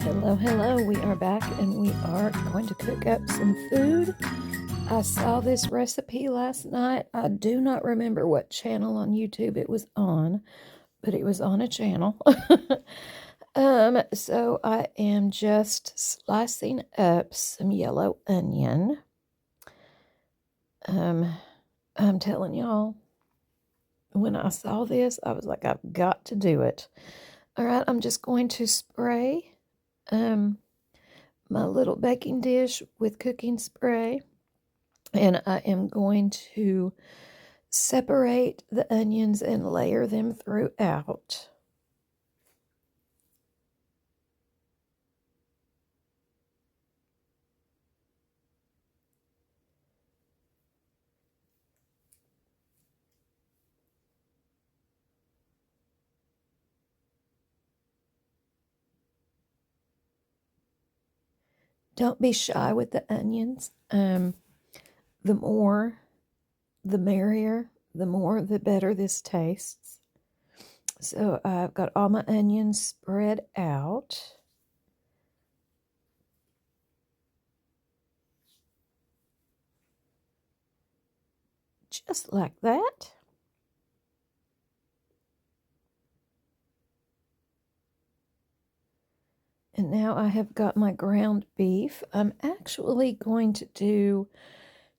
Hello, hello. We are back and we are going to cook up some food. I saw this recipe last night. I do not remember what channel on YouTube it was on, but it was on a channel. So I am just slicing up some yellow onion. I'm telling y'all, when I saw this, I was like, I've got to do it. All right, I'm just going to spray my little baking dish with cooking spray, and I am going to separate the onions and layer them throughout. Don't be shy with the onions. The more, the merrier. The more, the better this tastes. So I've got all my onions spread out. Just like that. And now I have got my ground beef. I'm actually going to do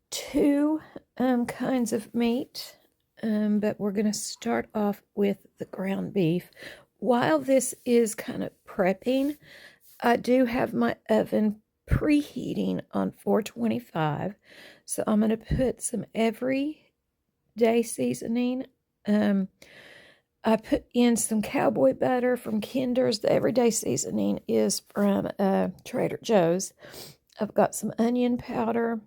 two kinds of meat, but we're going to start off with the ground beef. While this is kind of prepping, I do have my oven preheating on 425, so I'm going to put some everyday seasoning. I put in some cowboy butter from Kinder's. The everyday seasoning is from Trader Joe's. I've got some onion powder.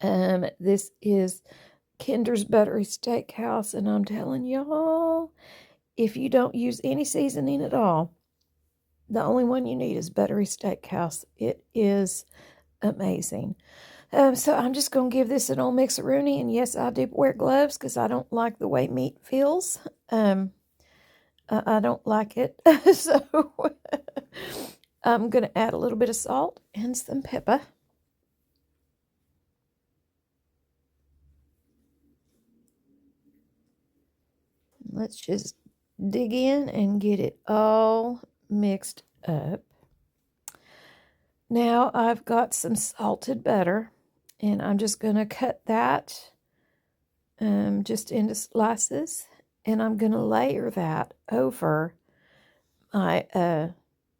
This is Kinder's Buttery Steakhouse, and I'm telling y'all, if you don't use any seasoning at all, the only one you need is Buttery Steakhouse. It is amazing. So I'm just going to give this an old mix-a-rooney, and yes, I do wear gloves because I don't like the way meat feels. I don't like it, so I'm going to add a little bit of salt and some pepper. Let's just dig in and get it all mixed up. Now I've got some salted butter, and I'm just going to cut that just into slices, and I'm going to layer that over my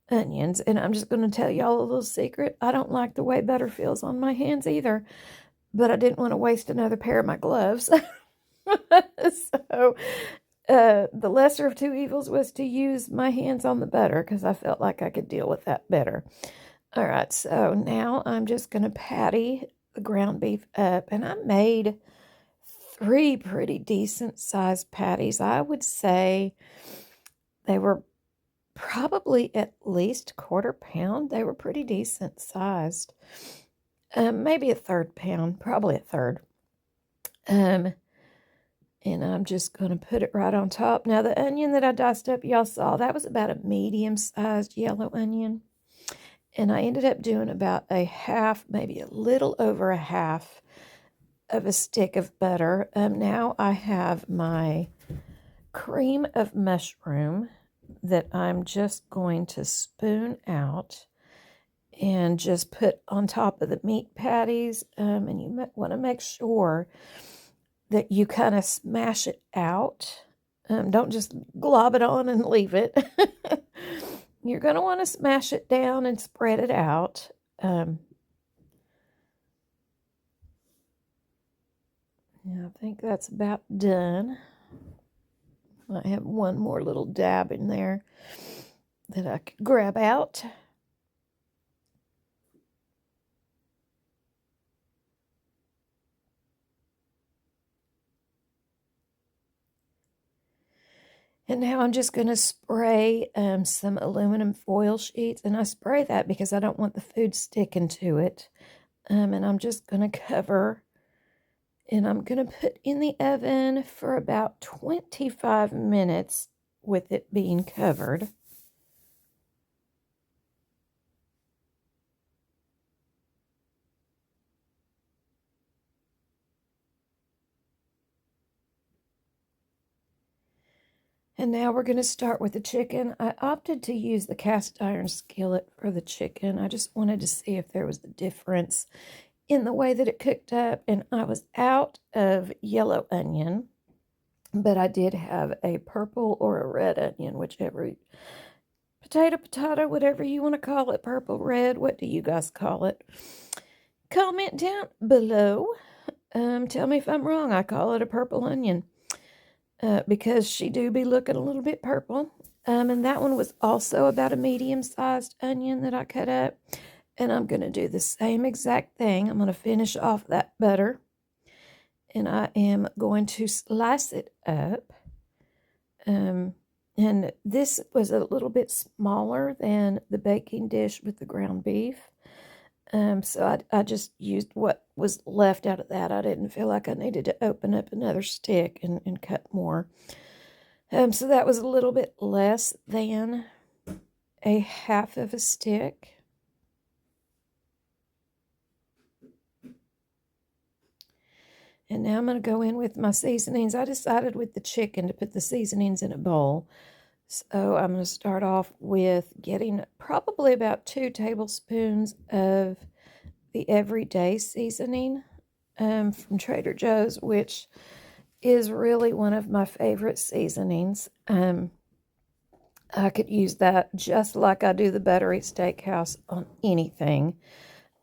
onions. And I'm just going to tell y'all a little secret. I don't like the way butter feels on my hands either, but I didn't want to waste another pair of my gloves. So the lesser of two evils was to use my hands on the butter because I felt like I could deal with that better. All right, so now I'm just going to patty the ground beef up, and I made 3 pretty decent sized patties. I would say they were probably at least quarter pound. They were pretty decent sized. Maybe a third pound, probably a third. And I'm just going to put it right on top. Now, the onion that I diced up, y'all saw, that was about a medium-sized yellow onion. And I ended up doing about a half, maybe a little over a half of a stick of butter. Now I have my cream of mushroom that I'm just going to spoon out and just put on top of the meat patties. And you want to make sure that you kind of smash it out. Don't just glob it on and leave it. You're going to want to smash it down and spread it out. Yeah, I think that's about done. I have one more little dab in there that I could grab out. And now I'm just going to spray some aluminum foil sheets. And I spray that because I don't want the food sticking to it. And I'm just going to cover. And I'm going to put in the oven for about 25 minutes with it being covered. And now we're going to start with the chicken. I opted to use the cast iron skillet for the chicken. I just wanted to see if there was a difference in the way that it cooked up. And I was out of yellow onion, but I did have a purple or a red onion, whichever, potato, whatever you want to call it, purple, red, what do you guys call it? Comment down below. Tell me if I'm wrong. I call it a purple onion because she do be looking a little bit purple. And that one was also about a medium-sized onion that I cut up. And I'm going to do the same exact thing. I'm going to finish off that butter. And I am going to slice it up. And this was a little bit smaller than the baking dish with the ground beef. So I just used what was left out of that. I didn't feel like I needed to open up another stick and cut more. So that was a little bit less than a half of a stick. And now I'm going to go in with my seasonings. I decided with the chicken to put the seasonings in a bowl. So I'm going to start off with getting probably about 2 tablespoons of the everyday seasoning from Trader Joe's, which is really one of my favorite seasonings. I could use that just like I do the Buttery Steakhouse on anything.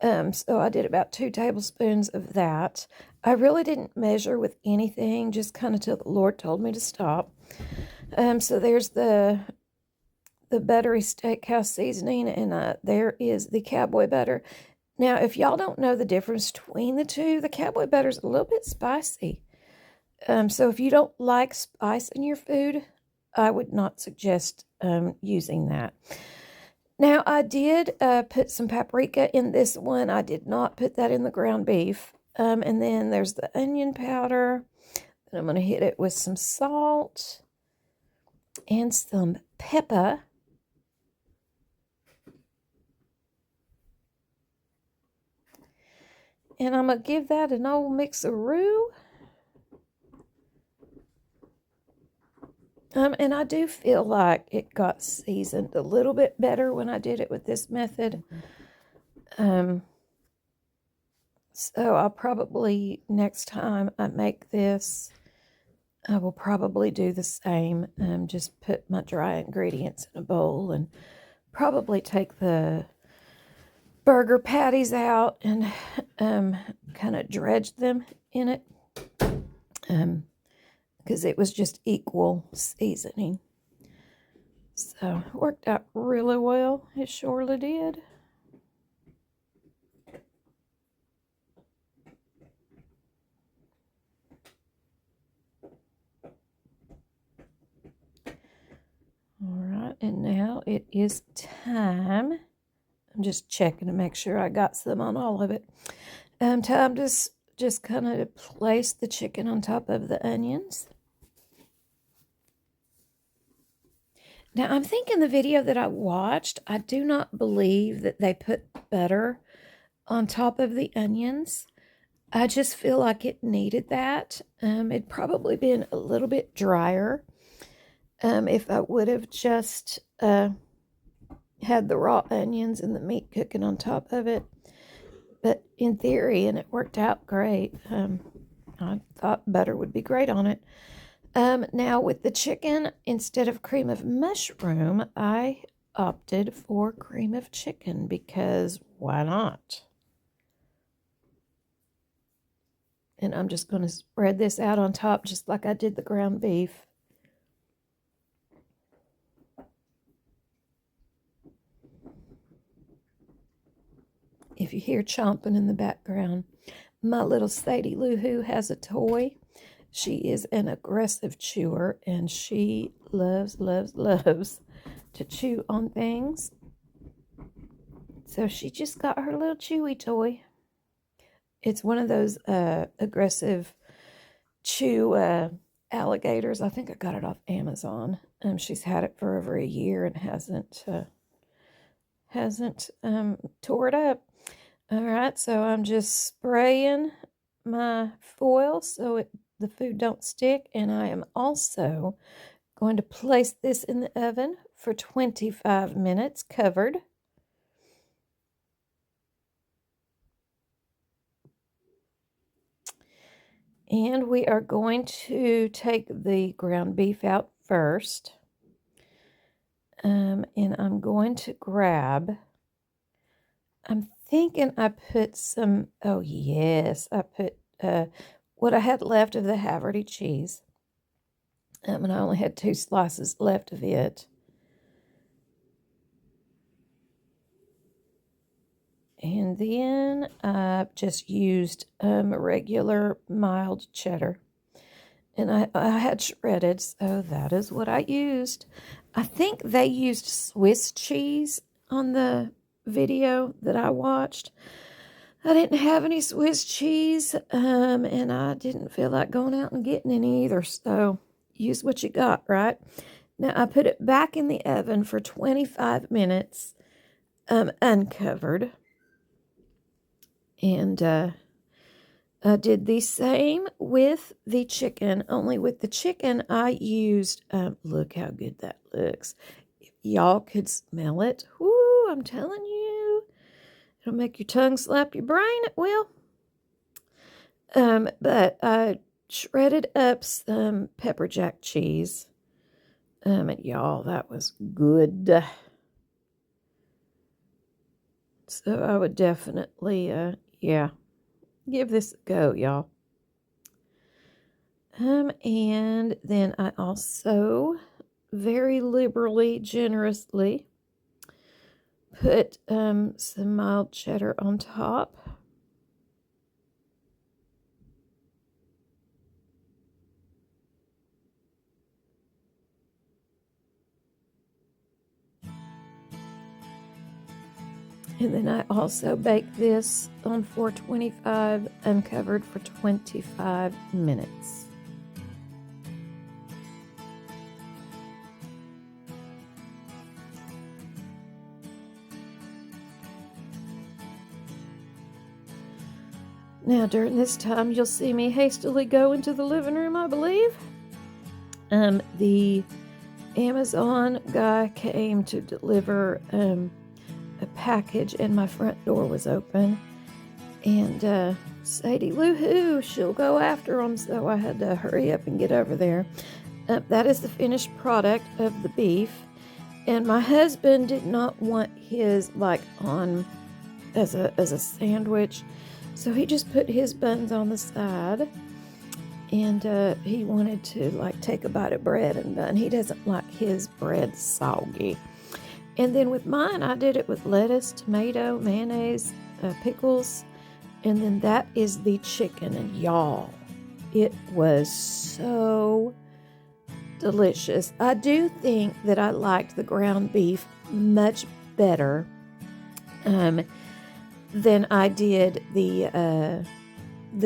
So I did about 2 tablespoons of that. I really didn't measure with anything, just kind of till the Lord told me to stop. So there's the Buttery Steakhouse seasoning, and there is the Cowboy butter. Now, if y'all don't know the difference between the two, the Cowboy butter is a little bit spicy. So if you don't like spice in your food, I would not suggest using that. Now, I did put some paprika in this one. I did not put that in the ground beef. And then there's the onion powder. And I'm going to hit it with some salt and some pepper. And I'm going to give that an old mix-a-roo. And I do feel like it got seasoned a little bit better when I did it with this method. So I'll probably, next time I make this, I will probably do the same. Just put my dry ingredients in a bowl and probably take the burger patties out and kind of dredge them in it. Because it was just equal seasoning. So it worked out really well. It surely did. All right, and now it is time. I'm just checking to make sure I got some on all of it. Time to just kind of place the chicken on top of the onions. Now, I'm thinking the video that I watched, I do not believe that they put butter on top of the onions. I just feel like it needed that. It'd probably been a little bit drier if I would have just had the raw onions and the meat cooking on top of it. But in theory, and it worked out great, I thought butter would be great on it. Now with the chicken, instead of cream of mushroom, I opted for cream of chicken because why not? And I'm just going to spread this out on top just like I did the ground beef. If you hear chomping in the background, my little Sadie Lou Who has a toy. She is an aggressive chewer, and she loves to chew on things. So she just got her little chewy toy. It's one of those aggressive chew alligators. I think I got it off Amazon. She's had it for over a year and hasn't tore it up. All right, so I'm just spraying my foil so the food don't stick, and I am also going to place this in the oven for 25 minutes covered. And we are going to take the ground beef out first. And I'm going to grab, I'm thinking I put some, oh yes, I put what I had left of the Haverty cheese. And I only had 2 slices left of it. And then I just used regular mild cheddar. And I had shredded, so that is what I used. I think they used Swiss cheese on the video that I watched. I didn't have any Swiss cheese, and I didn't feel like going out and getting any either, so use what you got, right? Now, I put it back in the oven for 25 minutes, uncovered. And I did the same with the chicken, only with the chicken I used, look how good that looks. If y'all could smell it, whoo, I'm telling you, it'll make your tongue slap your brain, it will. But I shredded up some pepper jack cheese. And y'all, that was good. So I would definitely, yeah, give this a go, y'all. And then I also very liberally, generously put some mild cheddar on top. And then I also baked this on 425 uncovered for 25 minutes. Now, during this time, you'll see me hastily go into the living room, I believe. The Amazon guy came to deliver a package, and my front door was open. And Sadie Lou Who, she'll go after them, so I had to hurry up and get over there. That is the finished product of the beef. And my husband did not want his like on as a sandwich, so he just put his buns on the side. And he wanted to like take a bite of bread and bun. He doesn't like his bread soggy. And then with mine, I did it with lettuce, tomato, mayonnaise, pickles, and then that is the chicken. And y'all, it was so delicious. I do think that I liked the ground beef much better than I did the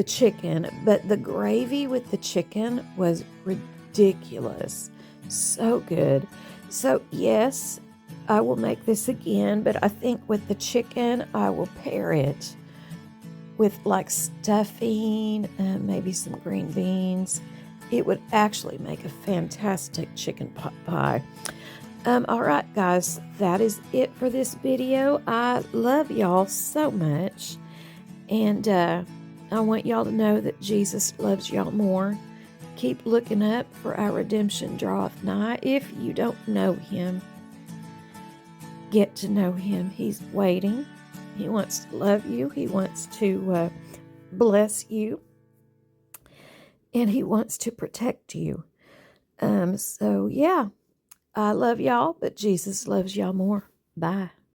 chicken, but the gravy with the chicken was ridiculous. So good. So yes, I will make this again, but I think with the chicken, I will pair it with like stuffing, maybe some green beans. It would actually make a fantastic chicken pot pie. All right, guys, that is it for this video. I love y'all so much, and I want y'all to know that Jesus loves y'all more. Keep looking up, for our redemption draweth nigh. If you don't know him, get to know him. He's waiting. He wants to love you. He wants to bless you. And he wants to protect you. So, yeah, I love y'all, but Jesus loves y'all more. Bye.